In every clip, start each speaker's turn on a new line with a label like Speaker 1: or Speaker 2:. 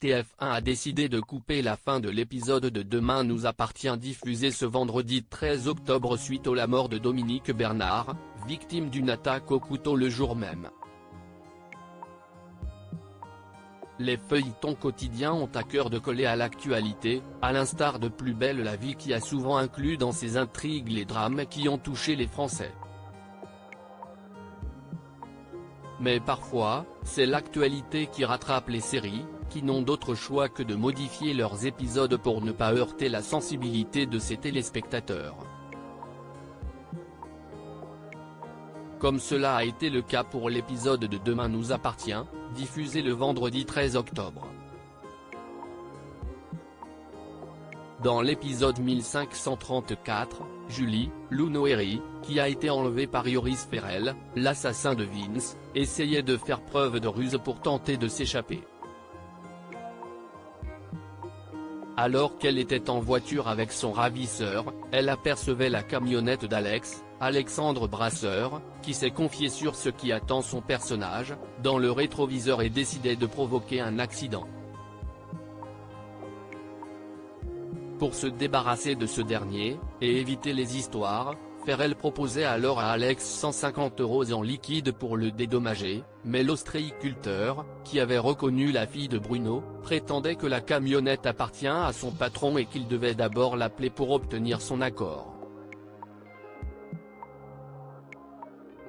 Speaker 1: TF1 a décidé de couper la fin de l'épisode de Demain nous appartient diffusé ce vendredi 13 octobre suite à la mort de Dominique Bernard, victime d'une attaque au couteau le jour même. Les feuilletons quotidiens ont à cœur de coller à l'actualité, à l'instar de Plus belle la vie qui a souvent inclus dans ses intrigues les drames qui ont touché les Français. Mais parfois, c'est l'actualité qui rattrape les séries, qui n'ont d'autre choix que de modifier leurs épisodes pour ne pas heurter la sensibilité de ses téléspectateurs. Comme cela a été le cas pour l'épisode de Demain nous appartient, diffusé le vendredi 13 octobre. Dans l'épisode 1534, Julie, Lou Noéry, qui a été enlevée par Yoris Ferrell, l'assassin de Vince, essayait de faire preuve de ruse pour tenter de s'échapper. Alors qu'elle était en voiture avec son ravisseur, elle apercevait la camionnette d'Alex, Alexandre Brasseur, qui s'est confié sur ce qui attend son personnage, dans le rétroviseur et décidait de provoquer un accident. Pour se débarrasser de ce dernier, et éviter les histoires, Ferrell proposait alors à Alex 150 € en liquide pour le dédommager, mais l'ostréiculteur, qui avait reconnu la fille de Bruno, prétendait que la camionnette appartient à son patron et qu'il devait d'abord l'appeler pour obtenir son accord.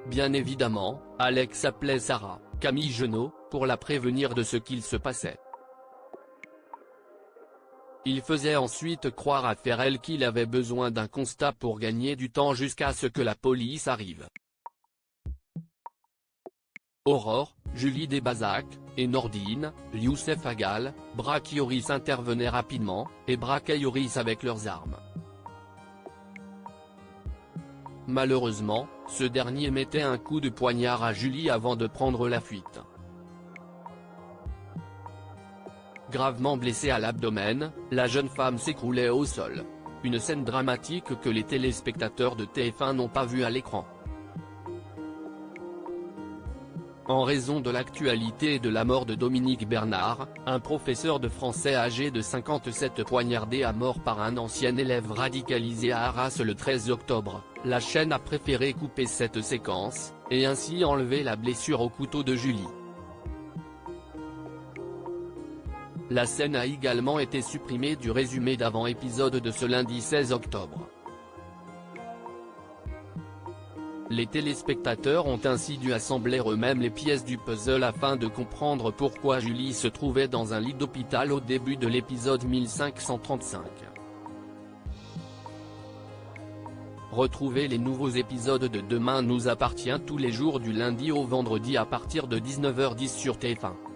Speaker 1: Bien évidemment, Alex appelait Sarah, Camille Genot, pour la prévenir de ce qu'il se passait. Il faisait ensuite croire à Ferrell qu'il avait besoin d'un constat pour gagner du temps jusqu'à ce que la police arrive. Aurore, Julie Desbazac, et Nordine, Youssef Agal, braquent Yoris intervenaient rapidement, et braquaient Yoris avec leurs armes. Malheureusement, ce dernier mettait un coup de poignard à Julie avant de prendre la fuite. Gravement blessée à l'abdomen, la jeune femme s'écroulait au sol. Une scène dramatique que les téléspectateurs de TF1 n'ont pas vue à l'écran. En raison de l'actualité et de la mort de Dominique Bernard, un professeur de français âgé de 57 poignardé à mort par un ancien élève radicalisé à Arras le 13 octobre, la chaîne a préféré couper cette séquence, et ainsi enlever la blessure au couteau de Julie. La scène a également été supprimée du résumé d'avant-épisode de ce lundi 16 octobre. Les téléspectateurs ont ainsi dû assembler eux-mêmes les pièces du puzzle afin de comprendre pourquoi Julie se trouvait dans un lit d'hôpital au début de l'épisode 1535. Retrouvez les nouveaux épisodes de Demain nous appartient tous les jours du lundi au vendredi à partir de 19h10 sur TF1.